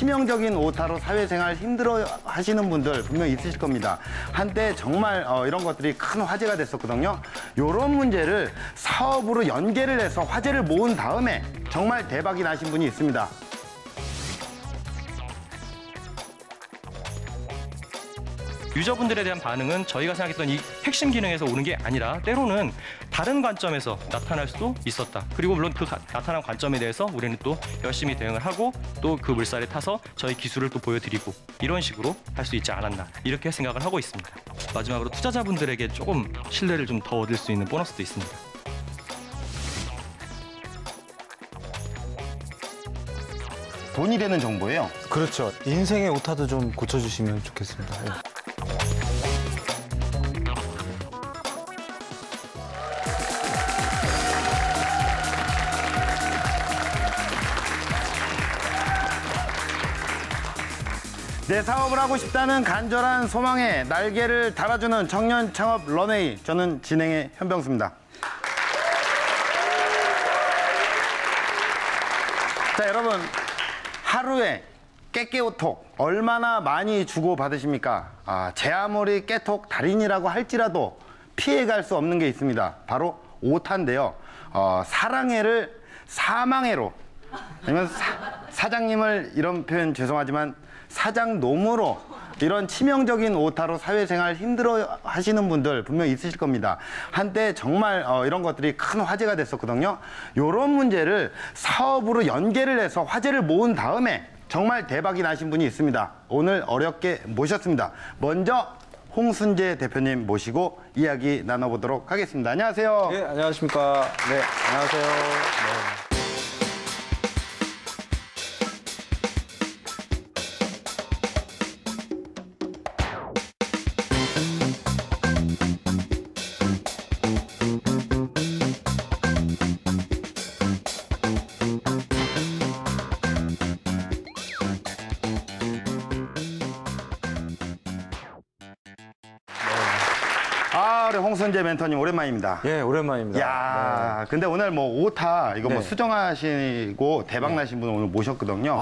치명적인 오타로 사회생활 힘들어 하시는 분들 분명 있으실 겁니다. 한때 정말 이런 것들이 큰 화제가 됐었거든요. 이런 문제를 사업으로 연계를 해서 화제를 모은 다음에 정말 대박이 나신 분이 있습니다. 유저분들에 대한 반응은 저희가 생각했던 이 핵심 기능에서 오는 게 아니라 때로는 다른 관점에서 나타날 수도 있었다. 그리고 물론 그 나타난 관점에 대해서 우리는 또 열심히 대응을 하고 또 그 물살에 타서 저희 기술을 또 보여드리고 이런 식으로 할 수 있지 않았나 이렇게 생각을 하고 있습니다. 마지막으로 투자자분들에게 조금 신뢰를 좀 더 얻을 수 있는 보너스도 있습니다. 돈이 되는 정보예요. 그렇죠. 인생의 오타도 좀 고쳐주시면 좋겠습니다. 예. 내 사업을 하고 싶다는 간절한 소망에 날개를 달아주는 청년 창업 런웨이, 저는 진행의 현병수입니다. 자, 여러분, 하루에 깨깨오톡 얼마나 많이 주고받으십니까? 제 아무리 깨톡 달인이라고 할지라도 피해갈 수 없는 게 있습니다. 바로 오타인데요. 사랑해를 사망해로, 아니면 사장님을 이런 표현 죄송하지만 사장놈으로, 이런 치명적인 오타로 사회생활 힘들어 하시는 분들 분명 있으실 겁니다. 한때 정말 이런 것들이 큰 화제가 됐었거든요. 이런 문제를 사업으로 연계를 해서 화제를 모은 다음에 정말 대박이 나신 분이 있습니다. 오늘 어렵게 모셨습니다. 먼저 홍순재 대표님 모시고 이야기 나눠보도록 하겠습니다. 안녕하세요. 네, 안녕하십니까. 네, 안녕하세요. 네. 우리 홍순재 멘토님 오랜만입니다. 예, 오랜만입니다. 야, 근데 오늘 뭐 오타 이거 뭐 수정하시고 대박 나신 분 오늘 모셨거든요.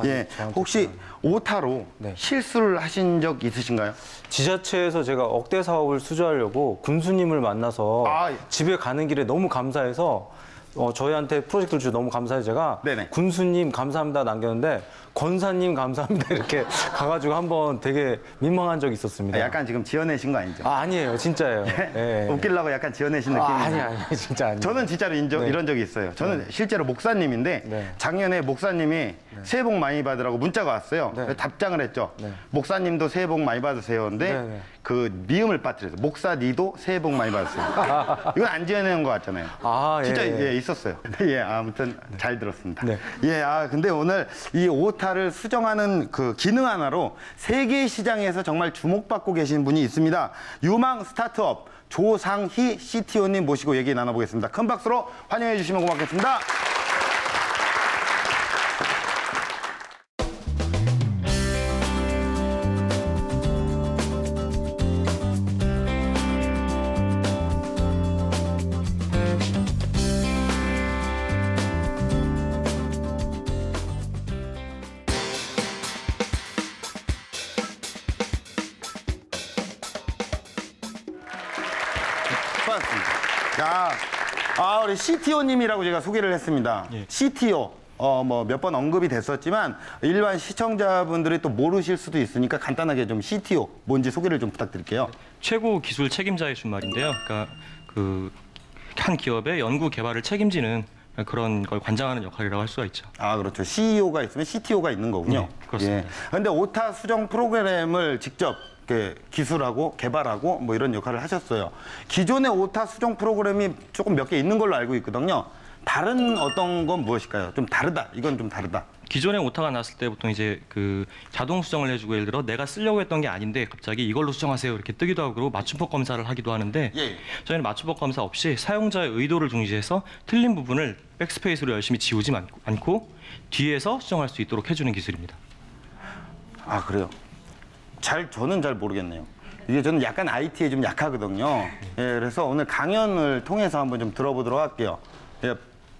예, 혹시 오타로 실수를 하신 적 있으신가요? 지자체에서 제가 억대 사업을 수주하려고 군수님을 만나서 집에 가는 길에 너무 감사해서 저희한테 프로젝트를 주셔서 너무 감사해서 제가 군수님 감사합니다 남겼는데 권사님 감사합니다 이렇게 가가지고 한번 되게 민망한 적이 있었습니다. 약간 지금 지어내신 거 아니죠? 아니에요, 진짜예요. 예? 웃기려고 약간 지어내신 느낌이에요. 아니, 진짜 아니에요. 저는 진짜로 이런 적이 있어요. 저는 실제로 목사님인데 작년에 목사님이 새해 복 많이 받으라고 문자가 왔어요. 답장을 했죠. 목사님도 새해 복 많이 받으세요. 근데 그 미음을 빠뜨려서 목사 니도 새해 복 많이 받으세요. 이건 안 지어내는 것 같잖아요. 진짜 있었어요. 예, 아무튼 잘 들었습니다. 예, 근데 오늘 이 오타를 수정하는 그 기능 하나로 세계 시장에서 정말 주목받고 계신 분이 있습니다. 유망 스타트업 조상희 CTO님 모시고 얘기 나눠보겠습니다. 큰 박수로 환영해 주시면 고맙겠습니다. 우리 CTO님이라고 제가 소개를 했습니다. CTO, 뭐 몇 번 언급이 됐었지만 일반 시청자분들이 또 모르실 수도 있으니까 간단하게 좀 CTO 뭔지 소개를 좀 부탁드릴게요. 최고 기술 책임자의 준말인데요. 그러니까 그 한 기업의 연구 개발을 책임지는 그런 걸 관장하는 역할이라고 할 수가 있죠. 그렇죠. CEO가 있으면 CTO가 있는 거군요. 그렇습니다. 그런데 오타 수정 프로그램을 직접 기술하고 개발하고 뭐 이런 역할을 하셨어요. 기존의 오타 수정 프로그램이 조금 몇 개 있는 걸로 알고 있거든요. 다른 어떤 건 무엇일까요? 좀 다르다. 이건 좀 다르다. 기존에 오타가 났을 때 보통 이제 그 자동 수정을 해주고 예를 들어 내가 쓰려고 했던 게 아닌데 갑자기 이걸로 수정하세요 이렇게 뜨기도 하고 그리고 맞춤법 검사를 하기도 하는데 저희는 맞춤법 검사 없이 사용자의 의도를 중시해서 틀린 부분을 백스페이스로 열심히 지우지 않고 뒤에서 수정할 수 있도록 해주는 기술입니다. 그래요? 저는 잘 모르겠네요. 이게 저는 약간 IT에 좀 약하거든요. 그래서 오늘 강연을 통해서 한번 좀 들어보도록 할게요.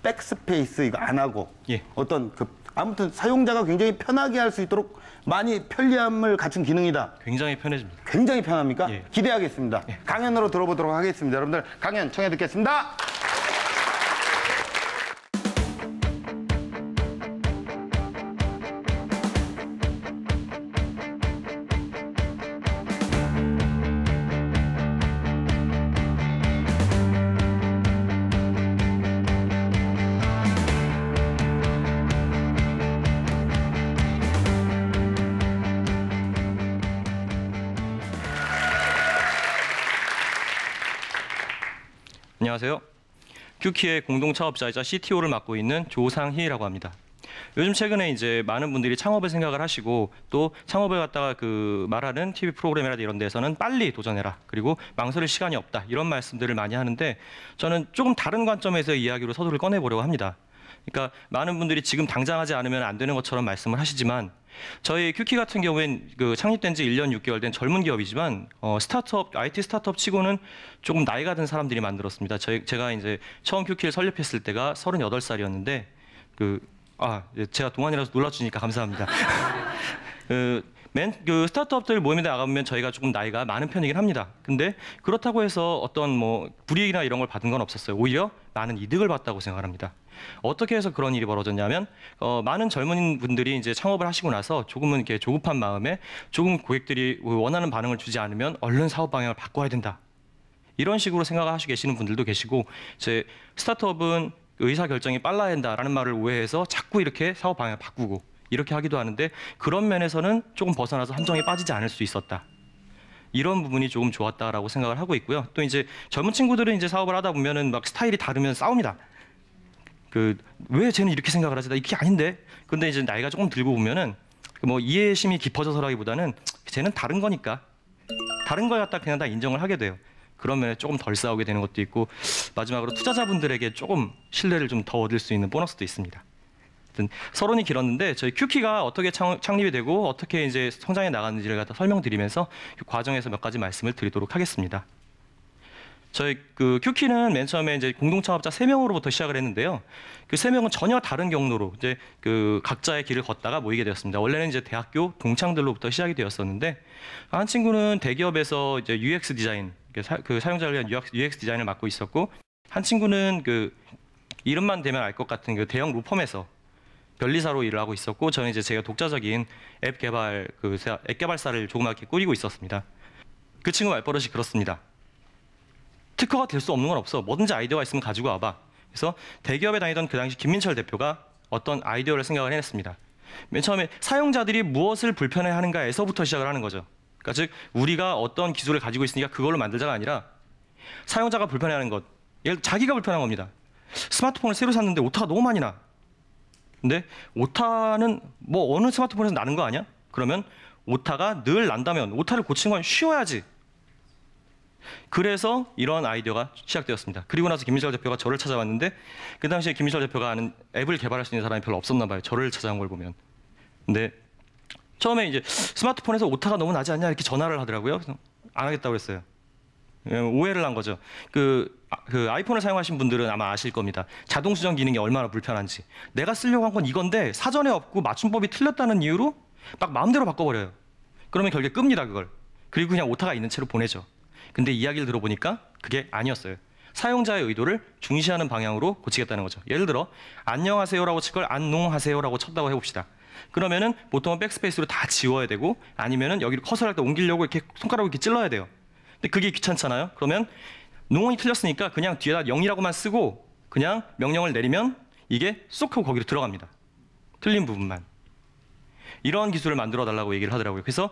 백스페이스 이거 안 하고 어떤 그 아무튼 사용자가 굉장히 편하게 할 수 있도록 많이 편리함을 갖춘 기능이다. 굉장히 편해집니다. 굉장히 편합니까? 예. 기대하겠습니다. 예. 강연으로 들어보도록 하겠습니다. 여러분들 강연 청해 듣겠습니다. 안녕하세요. 큐키의 공동차업자이자 CTO를 맡고 있는 조상희라고 합니다. 요즘 최근에 이제 많은 분들이 창업을 생각을 하시고 또 창업을 갖다가 말하는 TV 프로그램이라든지 이런 데서는 빨리 도전해라. 그리고 망설일 시간이 없다. 이런 말씀들을 많이 하는데 저는 조금 다른 관점에서 이야기로 서두를 꺼내보려고 합니다. 그러니까 많은 분들이 지금 당장 하지 않으면 안 되는 것처럼 말씀을 하시지만 저희 큐키 같은 경우엔 창립된 지 1년 6개월 된 젊은 기업이지만 IT 스타트업 치고는 조금 나이가 든 사람들이 만들었습니다. 제가 이제 처음 큐키를 설립했을 때가 38살이었는데 제가 동안이라서 놀라주니까 감사합니다. 스타트업들 모임에 나가면 저희가 조금 나이가 많은 편이긴 합니다. 근데 그렇다고 해서 어떤 불이익이나 이런 걸 받은 건 없었어요. 오히려 많은 이득을 봤다고 생각합니다. 어떻게 해서 그런 일이 벌어졌냐면 많은 젊은 분들이 이제 창업을 하시고 나서 조금은 이렇게 조급한 마음에 조금 고객들이 원하는 반응을 주지 않으면 얼른 사업 방향을 바꿔야 된다. 이런 식으로 생각하시고 계시는 분들도 계시고 제 스타트업은 의사 결정이 빨라야 된다라는 말을 오해해서 자꾸 이렇게 사업 방향을 바꾸고 이렇게 하기도 하는데 그런 면에서는 조금 벗어나서 함정에 빠지지 않을 수 있었다. 이런 부분이 조금 좋았다라고 생각을 하고 있고요. 또 이제 젊은 친구들은 이제 사업을 하다 보면은 막 스타일이 다르면 싸웁니다. 왜 쟤는 이렇게 생각을 하지? 나 이게 아닌데. 근데 이제 나이가 조금 들고 보면은 이해심이 깊어져서라기보다는 쟤는 다른 거니까 다른 걸 갖다 그냥 다 인정을 하게 돼요. 그런 면에 조금 덜 싸우게 되는 것도 있고 마지막으로 투자자분들에게 조금 신뢰를 좀 더 얻을 수 있는 보너스도 있습니다. 서론이 길었는데 저희 큐키가 어떻게 창립이 되고 어떻게 이제 성장해 나갔는지를 갖다 설명드리면서 그 과정에서 몇 가지 말씀을 드리도록 하겠습니다. 저희 큐키는 맨 처음에 이제 공동창업자 3명으로부터 시작을 했는데요. 그 3명은 전혀 다른 경로로 이제 각자의 길을 걷다가 모이게 되었습니다. 원래는 이제 대학교 동창들로부터 시작이 되었었는데 한 친구는 대기업에서 이제 UX 디자인, 사용자를 위한 UX 디자인을 맡고 있었고 한 친구는 이름만 대면 알 것 같은 대형 로펌에서 변리사로 일을 하고 있었고 저는 이제 제가 독자적인 앱 개발사를 조그맣게 꾸리고 있었습니다. 그 친구 말버릇이 그렇습니다. 특허가 될 수 없는 건 없어. 뭐든지 아이디어가 있으면 가지고 와봐. 그래서 대기업에 다니던 그 당시 김민철 대표가 어떤 아이디어를 생각을 해냈습니다. 맨 처음에 사용자들이 무엇을 불편해하는가에서부터 시작을 하는 거죠. 그러니까 즉 우리가 어떤 기술을 가지고 있으니까 그걸로 만들자가 아니라 사용자가 불편해하는 것. 예를 들어 자기가 불편한 겁니다. 스마트폰을 새로 샀는데 오타가 너무 많이 나. 근데 오타는 어느 스마트폰에서 나는 거 아니야? 그러면 오타가 늘 난다면 오타를 고치는 건 쉬워야지. 그래서 이런 아이디어가 시작되었습니다. 그리고 나서 김민철 대표가 저를 찾아왔는데 그 당시에 김민철 대표가 아는 앱을 개발할 수 있는 사람이 별로 없었나 봐요. 저를 찾아온 걸 보면. 근데 처음에 이제 스마트폰에서 오타가 너무 나지 않냐 이렇게 전화를 하더라고요. 그래서 안 하겠다고 했어요. 오해를 한 거죠. 아이폰을 사용하신 분들은 아마 아실 겁니다. 자동 수정 기능이 얼마나 불편한지. 내가 쓰려고 한 건 이건데 사전에 없고 맞춤법이 틀렸다는 이유로 막 마음대로 바꿔버려요. 그러면 결국에 끕니다 그걸. 그리고 그냥 오타가 있는 채로 보내죠. 근데 이야기를 들어보니까 그게 아니었어요. 사용자의 의도를 중시하는 방향으로 고치겠다는 거죠. 예를 들어 안녕하세요라고 칠 걸 안농하세요라고 쳤다고 해봅시다. 그러면은 보통은 백스페이스로 다 지워야 되고 아니면은 여기를 커서를 할 때 옮기려고 이렇게 손가락으로 이렇게 찔러야 돼요. 근데 그게 귀찮잖아요. 그러면 농이 틀렸으니까 그냥 뒤에다 0이라고만 쓰고 그냥 명령을 내리면 이게 쏙 하고 거기로 들어갑니다. 틀린 부분만. 이런 기술을 만들어 달라고 얘기를 하더라고요. 그래서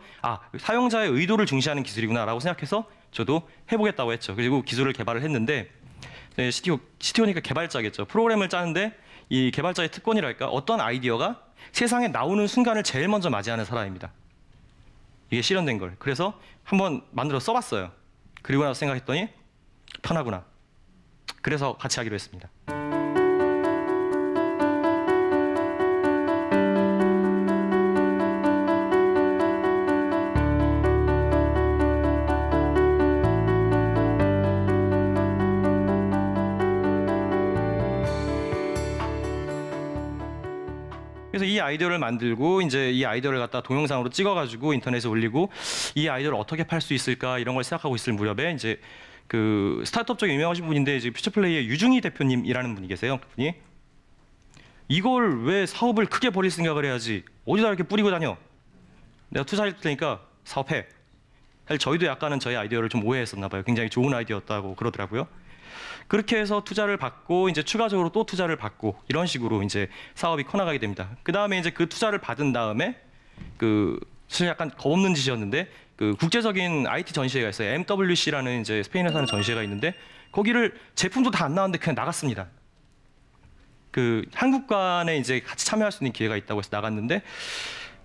사용자의 의도를 중시하는 기술이구나라고 생각해서 저도 해보겠다고 했죠. 그리고 기술을 개발을 했는데 CTO니까 개발자겠죠. 프로그램을 짜는데 이 개발자의 특권이랄까 어떤 아이디어가 세상에 나오는 순간을 제일 먼저 맞이하는 사람입니다. 이게 실현된 걸. 그래서 한번 만들어 써봤어요. 그리고 나서 생각했더니 편하구나. 그래서 같이 하기로 했습니다. 그래서 이 아이디어를 만들고 이제 이 아이디어를 갖다 동영상으로 찍어가지고 인터넷에 올리고 이 아이디어를 어떻게 팔 수 있을까 이런 걸 생각하고 있을 무렵에 이제 그 스타트업 쪽에 유명하신 분인데 이제 퓨처플레이의 유중희 대표님이라는 분이 계세요. 그분이 이걸 왜 사업을 크게 벌일 생각을 해야지 어디다 이렇게 뿌리고 다녀? 내가 투자할 테니까 사업해. 사실 저희도 약간은 저희 아이디어를 좀 오해했었나 봐요. 굉장히 좋은 아이디어였다고 그러더라고요. 그렇게 해서 투자를 받고 이제 추가적으로 또 투자를 받고 이런 식으로 이제 사업이 커나가게 됩니다. 그 다음에 이제 그 투자를 받은 다음에 그 사실 약간 겁없는 짓이었는데 그 국제적인 IT 전시회가 있어요. MWC라는 이제 스페인에서 하는 전시회가 있는데 거기를 제품도 다 안 나왔는데 그냥 나갔습니다. 그 한국관에 이제 같이 참여할 수 있는 기회가 있다고 해서 나갔는데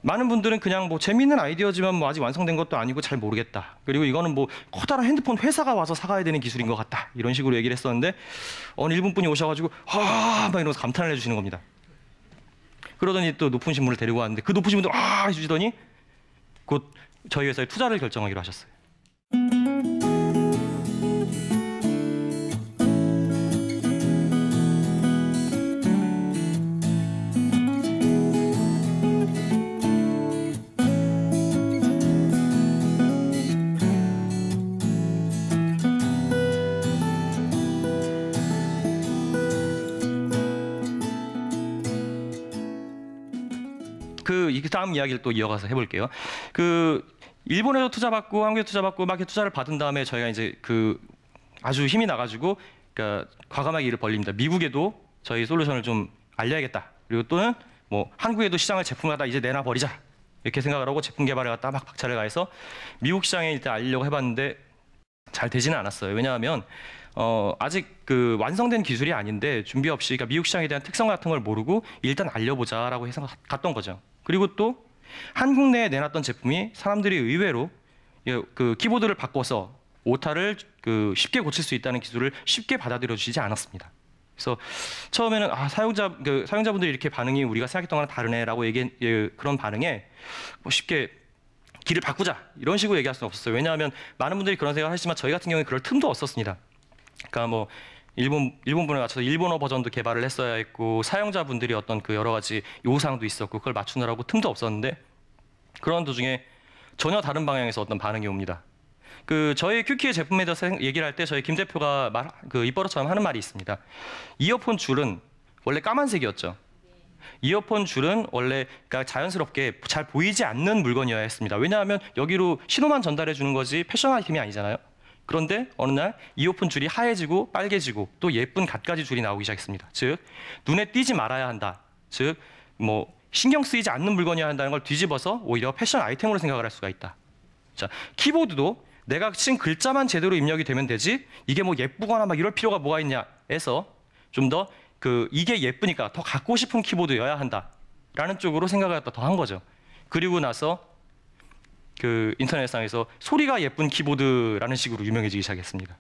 많은 분들은 그냥 뭐 재미있는 아이디어지만 뭐 아직 완성된 것도 아니고 잘 모르겠다. 그리고 이거는 뭐 커다란 핸드폰 회사가 와서 사가야 되는 기술인 것 같다. 이런 식으로 얘기를 했었는데 어느 일본 분이 오셔가지고 막 이러면서 감탄을 해주시는 겁니다. 그러더니 또 높은 신분을 데리고 왔는데 그 높으신 분들 해주시더니 곧 저희 회사에 투자를 결정하기로 하셨어요. 그 다음 이야기를 또 이어가서 해볼게요. 그 일본에서 투자받고 한국에 투자받고 막 이렇게 투자를 받은 다음에 저희가 이제 그 아주 힘이 나가지고 그러니까 과감하게 일을 벌립니다. 미국에도 저희 솔루션을 좀 알려야겠다. 그리고 또는 뭐 한국에도 시장을 제품을 갖다 이제 내놔버리자 이렇게 생각을 하고 제품 개발을 갖다 막 박차를 가해서 미국 시장에 일단 알리려고 해봤는데 잘 되지는 않았어요. 왜냐하면 아직 그 완성된 기술이 아닌데 준비 없이 그러니까 미국 시장에 대한 특성 같은 걸 모르고 일단 알려보자라고 해서 갔던 거죠. 그리고 또 한국 내에 내놨던 제품이 사람들이 의외로 그 키보드를 바꿔서 오타를 그 쉽게 고칠 수 있다는 기술을 쉽게 받아들여 주시지 않았습니다. 그래서 처음에는 사용자분들이 이렇게 반응이 우리가 생각했던 거랑 다르네라고 그런 반응에 뭐 쉽게 길을 바꾸자 이런 식으로 얘기할 수는 없었어요. 왜냐하면 많은 분들이 그런 생각을 하시지만 저희 같은 경우에 그럴 틈도 없었습니다. 그러니까 뭐 일본분에 맞춰서 일본어 버전도 개발을 했어야 했고 사용자분들이 어떤 그 여러 가지 요구사항도 있었고 그걸 맞추느라고 틈도 없었는데 그런 도중에 전혀 다른 방향에서 어떤 반응이 옵니다. 그 저희 큐키의 제품에 대해서 얘기를 할 때 저희 김 대표가 입버릇처럼 하는 말이 있습니다. 이어폰 줄은 원래 까만색이었죠. 이어폰 줄은 원래 그러니까 자연스럽게 잘 보이지 않는 물건이어야 했습니다. 왜냐하면 여기로 신호만 전달해 주는 거지 패션 아이템이 아니잖아요. 그런데 어느 날 이어폰 줄이 하얘지고 빨개지고 또 예쁜 갖가지 줄이 나오기 시작했습니다. 즉 눈에 띄지 말아야 한다. 즉 뭐 신경 쓰이지 않는 물건이어야 한다는 걸 뒤집어서 오히려 패션 아이템으로 생각을 할 수가 있다. 자, 키보드도 내가 친 글자만 제대로 입력이 되면 되지 이게 뭐 예쁘거나 막 이럴 필요가 뭐가 있냐 해서 좀 더 이게 예쁘니까 더 갖고 싶은 키보드여야 한다라는 쪽으로 생각을 더 한 거죠. 그리고 나서 그 인터넷상에서 소리가 예쁜 키보드라는 식으로 유명해지기 시작했습니다.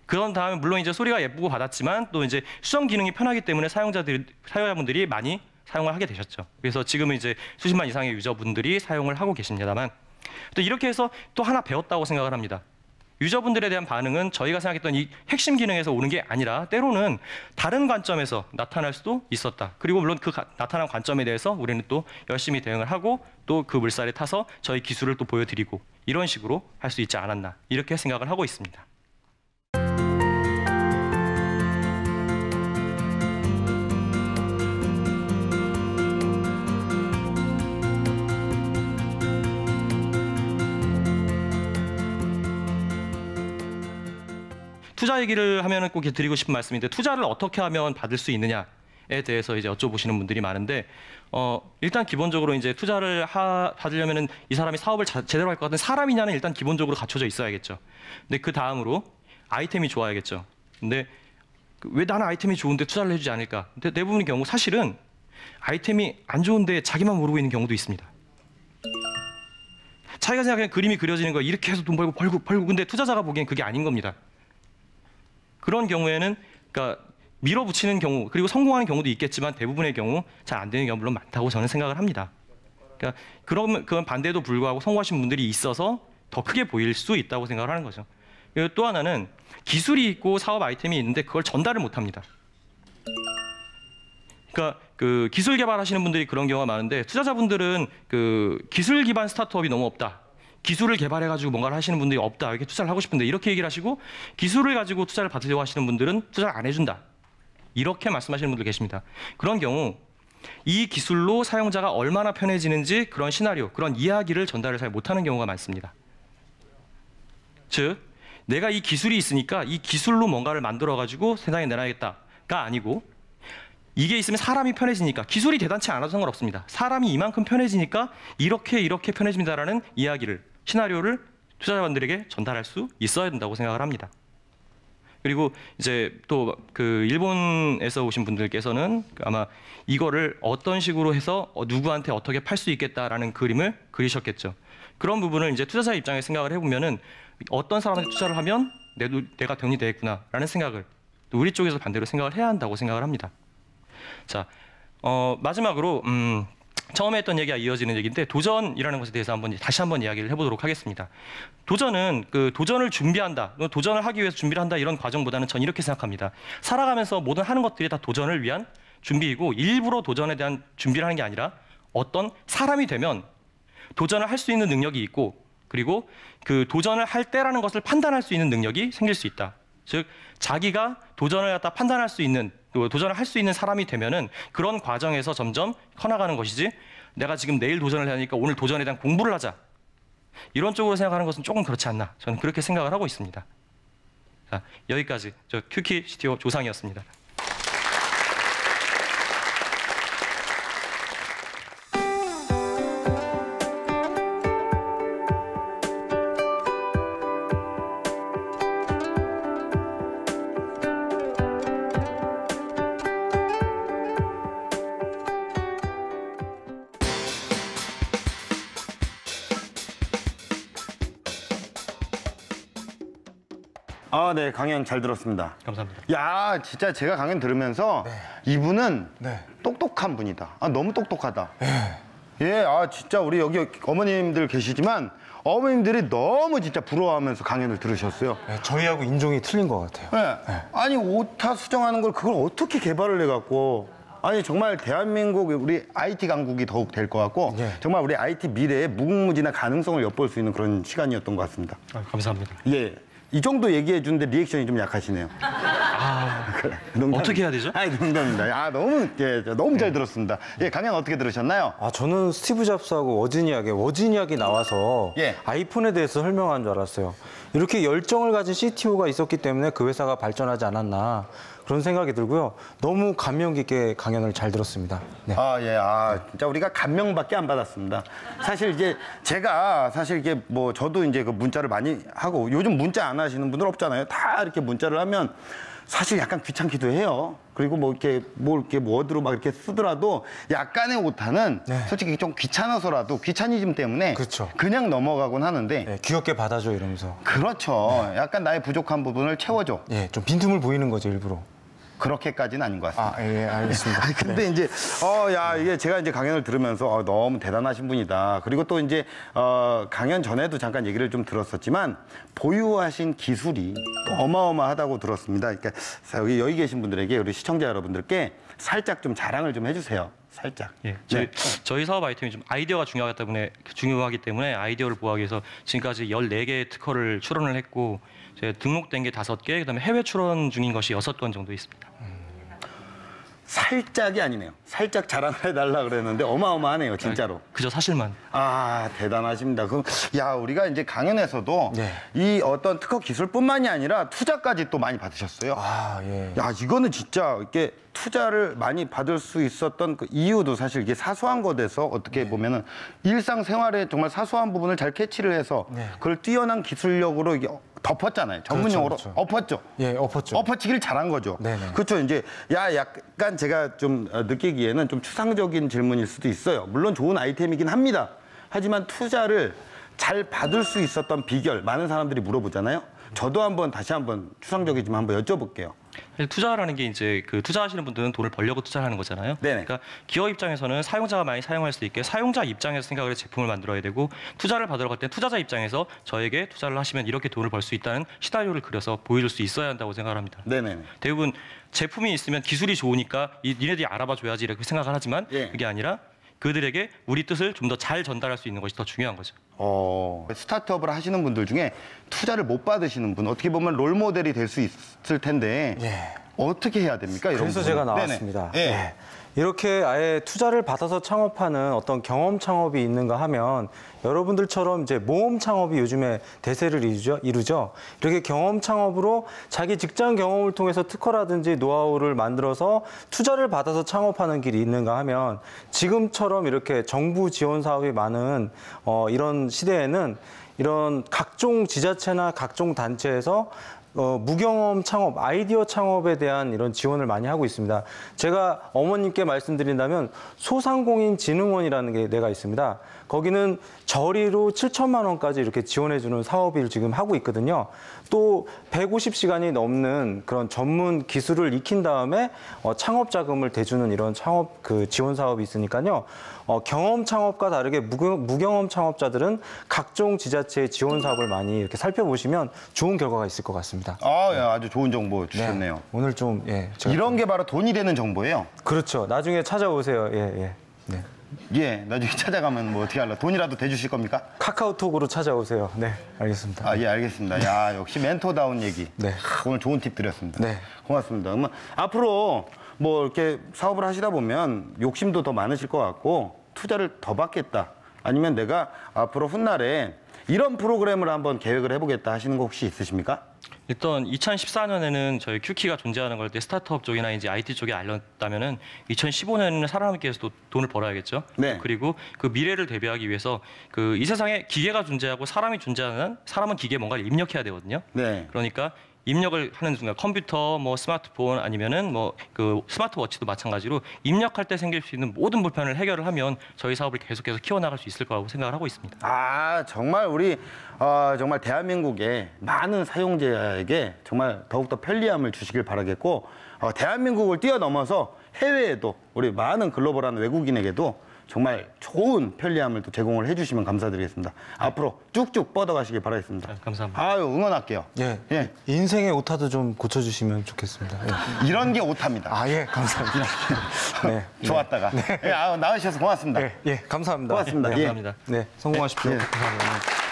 그런 다음에 물론 이제 소리가 예쁘고 받았지만 또 이제 수정 기능이 편하기 때문에 사용자분들이 많이 사용을 하게 되셨죠. 그래서 지금은 이제 수십만 이상의 유저분들이 사용을 하고 계십니다만 또 이렇게 해서 또 하나 배웠다고 생각을 합니다. 유저분들에 대한 반응은 저희가 생각했던 이 핵심 기능에서 오는 게 아니라 때로는 다른 관점에서 나타날 수도 있었다. 그리고 물론 그 나타난 관점에 대해서 우리는 또 열심히 대응을 하고 또 그 물살에 타서 저희 기술을 또 보여드리고 이런 식으로 할 수 있지 않았나 이렇게 생각을 하고 있습니다. 투자 얘기를 하면은 꼭 드리고 싶은 말씀인데 투자를 어떻게 하면 받을 수 있느냐에 대해서 이제 여쭤보시는 분들이 많은데 일단 기본적으로 이제 투자를 받으려면은 이 사람이 사업을 제대로 할 것 같은 사람이냐는 일단 기본적으로 갖춰져 있어야겠죠. 근데 그 다음으로 아이템이 좋아야겠죠. 근데 왜 나는 아이템이 좋은데 투자를 해주지 않을까? 근데 대부분의 경우 사실은 아이템이 안 좋은데 자기만 모르고 있는 경우도 있습니다. 자기가 생각하는 그림이 그려지는 거 이렇게 해서 돈 벌고 근데 투자자가 보기엔 그게 아닌 겁니다. 그런 경우에는 그러니까 밀어붙이는 경우 그리고 성공하는 경우도 있겠지만 대부분의 경우 잘 안 되는 경우 물론 많다고 저는 생각을 합니다. 그러니까 그런 반대에도 불구하고 성공하신 분들이 있어서 더 크게 보일 수 있다고 생각을 하는 거죠. 그리고 또 하나는 기술이 있고 사업 아이템이 있는데 그걸 전달을 못합니다. 그러니까 그 기술 개발하시는 분들이 그런 경우가 많은데 투자자분들은 그 기술 기반 스타트업이 너무 없다. 기술을 개발해가지고 뭔가를 하시는 분들이 없다. 이렇게 투자를 하고 싶은데 이렇게 얘기를 하시고 기술을 가지고 투자를 받으려고 하시는 분들은 투자를 안 해준다. 이렇게 말씀하시는 분들 계십니다. 그런 경우 이 기술로 사용자가 얼마나 편해지는지 그런 시나리오, 그런 이야기를 전달을 잘 못하는 경우가 많습니다. 즉, 내가 이 기술이 있으니까 이 기술로 뭔가를 만들어가지고 세상에 내놔야겠다가 아니고 이게 있으면 사람이 편해지니까 기술이 대단치 않아도 상관없습니다. 사람이 이만큼 편해지니까 이렇게 편해집니다라는 이야기를, 시나리오를 투자자분들에게 전달할 수 있어야 된다고 생각을 합니다. 그리고 이제 또 그 일본에서 오신 분들께서는 아마 이거를 어떤 식으로 해서 누구한테 어떻게 팔 수 있겠다라는 그림을 그리셨겠죠. 그런 부분을 이제 투자자 입장에 생각을 해보면은 어떤 사람한테 투자를 하면 내가 돈이 되겠구나라는 생각을 또 우리 쪽에서 반대로 생각을 해야 한다고 생각을 합니다. 자, 마지막으로 처음에 했던 얘기와 이어지는 얘기인데 도전이라는 것에 대해서 다시 한번 이야기를 해보도록 하겠습니다. 도전은 그 도전을 준비한다, 도전을 하기 위해서 준비를 한다 이런 과정보다는 전 이렇게 생각합니다. 살아가면서 모든 하는 것들이 다 도전을 위한 준비이고 일부러 도전에 대한 준비를 하는 게 아니라 어떤 사람이 되면 도전을 할 수 있는 능력이 있고 그리고 그 도전을 할 때라는 것을 판단할 수 있는 능력이 생길 수 있다. 즉 자기가 도전을 갖다 판단할 수 있는 도전을 할 수 있는 사람이 되면은 그런 과정에서 점점 커나가는 것이지 내가 지금 내일 도전을 해야 하니까 오늘 도전에 대한 공부를 하자 이런 쪽으로 생각하는 것은 조금 그렇지 않나 저는 그렇게 생각을 하고 있습니다. 자, 여기까지 저 큐키 CTO 조상이었습니다. 네, 강연 잘 들었습니다. 감사합니다. 야, 진짜 제가 강연 들으면서 이분은 똑똑한 분이다. 너무 똑똑하다. 예, 진짜 우리 여기 어머님들 계시지만 어머님들이 너무 진짜 부러워하면서 강연을 들으셨어요. 저희하고 인종이 틀린 것 같아요. 아니, 오타 수정하는 걸 그걸 어떻게 개발을 해갖고 아니 정말 대한민국 우리 IT 강국이 더욱 될 것 같고 정말 우리 IT 미래의 무궁무진한 가능성을 엿볼 수 있는 그런 시간이었던 것 같습니다. 감사합니다. 예. 이 정도 얘기해 주는데 리액션이 좀 약하시네요. 그래. 어떻게 해야 되죠? 농담입니다. 너무 잘 들었습니다. 예, 강연 어떻게 들으셨나요? 저는 스티브 잡스하고 워즈니악이 나와서 아이폰에 대해서 설명한 줄 알았어요. 이렇게 열정을 가진 CTO가 있었기 때문에 그 회사가 발전하지 않았나 그런 생각이 들고요. 너무 감명 깊게 강연을 잘 들었습니다. 네. 진짜 우리가 감명밖에 안 받았습니다. 사실 이제 제가 이게 뭐 저도 이제 그 문자를 많이 하고 요즘 문자 안 하시는 분들 없잖아요. 다 이렇게 문자를 하면 사실 약간 귀찮기도 해요. 그리고 뭐 이렇게 워드로 막 이렇게 쓰더라도 약간의 오타는 솔직히 좀 귀찮아서라도 귀차니즘 때문에 그냥 넘어가곤 하는데 귀엽게 받아줘 이러면서. 그렇죠. 약간 나의 부족한 부분을 채워줘. 좀 빈틈을 보이는 거죠 일부러. 그렇게까지는 아닌 것 같습니다. 예, 알겠습니다. 근데 이제 이게 제가 이제 강연을 들으면서 너무 대단하신 분이다. 그리고 또 이제 강연 전에도 잠깐 얘기를 좀 들었었지만 보유하신 기술이 어마어마하다고 들었습니다. 그러니까 여기 계신 분들에게 우리 시청자 여러분들께 살짝 좀 자랑을 좀 해주세요. 살짝. 예, 저희 사업 아이템이 좀 아이디어가 중요하기 때문에 아이디어를 보호하기 위해서 지금까지 14개의 특허를 출원을 했고 등록된 게 5개, 그다음에 해외 출원 중인 것이 6건 정도 있습니다. 살짝이 아니네요. 살짝 자랑을 해달라 그랬는데 어마어마하네요, 진짜로. 그저 사실만. 대단하십니다. 그럼 우리가 이제 강연에서도 이 어떤 특허 기술뿐만이 아니라 투자까지 또 많이 받으셨어요. 이거는 진짜 이렇게 투자를 많이 받을 수 있었던 그 이유도 사실 이게 사소한 것에서 어떻게 보면은 일상생활에 정말 사소한 부분을 잘 캐치를 해서 그걸 뛰어난 기술력으로 이게 덮었잖아요. 전문용어로 엎었죠. 엎었죠. 엎어치기를 잘한 거죠. 그렇죠. 이제 약간 제가 좀 느끼기에는 좀 추상적인 질문일 수도 있어요. 물론 좋은 아이템이긴 합니다. 하지만 투자를 잘 받을 수 있었던 비결 많은 사람들이 물어보잖아요. 저도 한번 다시 한번 추상적이지만 한번 여쭤볼게요. 투자라는 게 이제 그 투자하시는 분들은 돈을 벌려고 투자를 하는 거잖아요. 네네. 그러니까 기업 입장에서는 사용자가 많이 사용할 수 있게 사용자 입장에서 생각을 해서 제품을 만들어야 되고 투자를 받으러 갈 때 투자자 입장에서 저에게 투자를 하시면 이렇게 돈을 벌 수 있다는 시나리오를 그려서 보여줄 수 있어야 한다고 생각을 합니다. 네네. 대부분 제품이 있으면 기술이 좋으니까 니네들이 알아봐 줘야지 이렇게 생각을 하지만 예. 그게 아니라 그들에게 우리 뜻을 좀 더 잘 전달할 수 있는 것이 더 중요한 거죠. 스타트업을 하시는 분들 중에 투자를 못 받으시는 분 어떻게 보면 롤 모델이 될 수 있을 텐데 예. 어떻게 해야 됩니까? 이런 그래서 부분은? 제가 나왔습니다. 네네. 예. 예. 이렇게 아예 투자를 받아서 창업하는 어떤 경험 창업이 있는가 하면 여러분들처럼 이제 모험 창업이 요즘에 대세를 이루죠. 이렇게 경험 창업으로 자기 직장 경험을 통해서 특허라든지 노하우를 만들어서 투자를 받아서 창업하는 길이 있는가 하면 지금처럼 이렇게 정부 지원 사업이 많은 이런 시대에는 이런 각종 지자체나 각종 단체에서 무경험 창업, 아이디어 창업에 대한 이런 지원을 많이 하고 있습니다. 제가 어머님께 말씀드린다면 소상공인진흥원이라는 게 내가 있습니다. 거기는 저리로 7천만 원까지 이렇게 지원해주는 사업을 지금 하고 있거든요. 또 150시간이 넘는 그런 전문 기술을 익힌 다음에 창업 자금을 대주는 이런 창업 지원 사업이 있으니까요. 경험 창업과 다르게 무경험 창업자들은 각종 지자체의 지원 사업을 많이 이렇게 살펴보시면 좋은 결과가 있을 것 같습니다. 예, 아주 좋은 정보 주셨네요. 네, 오늘 좀 제가 이런 게 바로 돈이 되는 정보예요. 그렇죠. 나중에 찾아오세요. 네. 예, 나중에 찾아가면 뭐 어떻게 할라? 돈이라도 대주실 겁니까? 카카오톡으로 찾아오세요. 네, 알겠습니다. 예, 알겠습니다. 야, 역시 멘토다운 얘기. 네. 오늘 좋은 팁 드렸습니다. 네. 고맙습니다. 그러면 앞으로 뭐 이렇게 사업을 하시다 보면 욕심도 더 많으실 것 같고 투자를 더 받겠다. 아니면 내가 앞으로 훗날에 이런 프로그램을 한번 계획을 해보겠다 하시는 거 혹시 있으십니까? 일단 2014년에는 저희 큐키가 존재하는 걸 때 스타트업 쪽이나 이제 IT 쪽에 알렸다면은 2015년에는 사람에게서도 돈을 벌어야겠죠. 네. 그리고 그 미래를 대비하기 위해서 그 이 세상에 기계가 존재하고 사람이 존재하는 사람은 기계에 뭔가를 입력해야 되거든요. 네. 그러니까 입력을 하는 순간 컴퓨터, 뭐 스마트폰 아니면은 뭐 그 스마트워치도 마찬가지로 입력할 때 생길 수 있는 모든 불편을 해결을 하면 저희 사업을 계속해서 키워나갈 수 있을 거라고 생각을 하고 있습니다. 정말 우리 정말 대한민국의 많은 사용자에게 정말 더욱더 편리함을 주시길 바라겠고 대한민국을 뛰어넘어서 해외에도 우리 많은 글로벌한 외국인에게도 정말 좋은 편리함을 또 제공을 해주시면 감사드리겠습니다. 앞으로 쭉쭉 뻗어가시길 바라겠습니다. 감사합니다. 응원할게요. 예. 인생의 오타도 좀 고쳐주시면 좋겠습니다. 예. 이런 게 오타입니다. 예, 감사합니다. 네. 좋았다가. 네. 나와주셔서 고맙습니다. 예, 감사합니다. 고맙습니다. 네, 감사합니다. 네, 성공하십시오. 예. 감사합니다.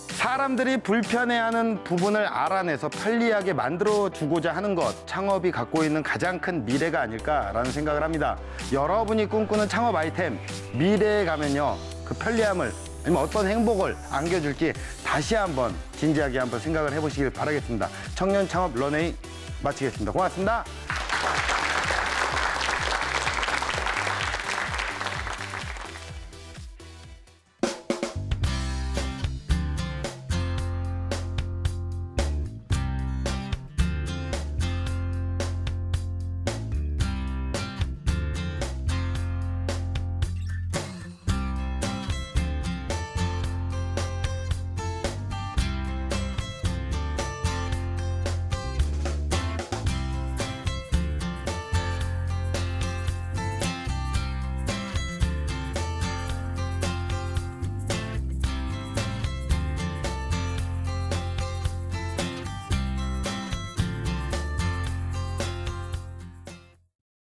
사람들이 불편해하는 부분을 알아내서 편리하게 만들어주고자 하는 것, 창업이 갖고 있는 가장 큰 미래가 아닐까라는 생각을 합니다. 여러분이 꿈꾸는 창업 아이템, 미래에 가면요, 그 편리함을 아니면 어떤 행복을 안겨줄지 다시 한번 진지하게 한번 생각을 해보시길 바라겠습니다. 청년 창업 런웨이 마치겠습니다. 고맙습니다.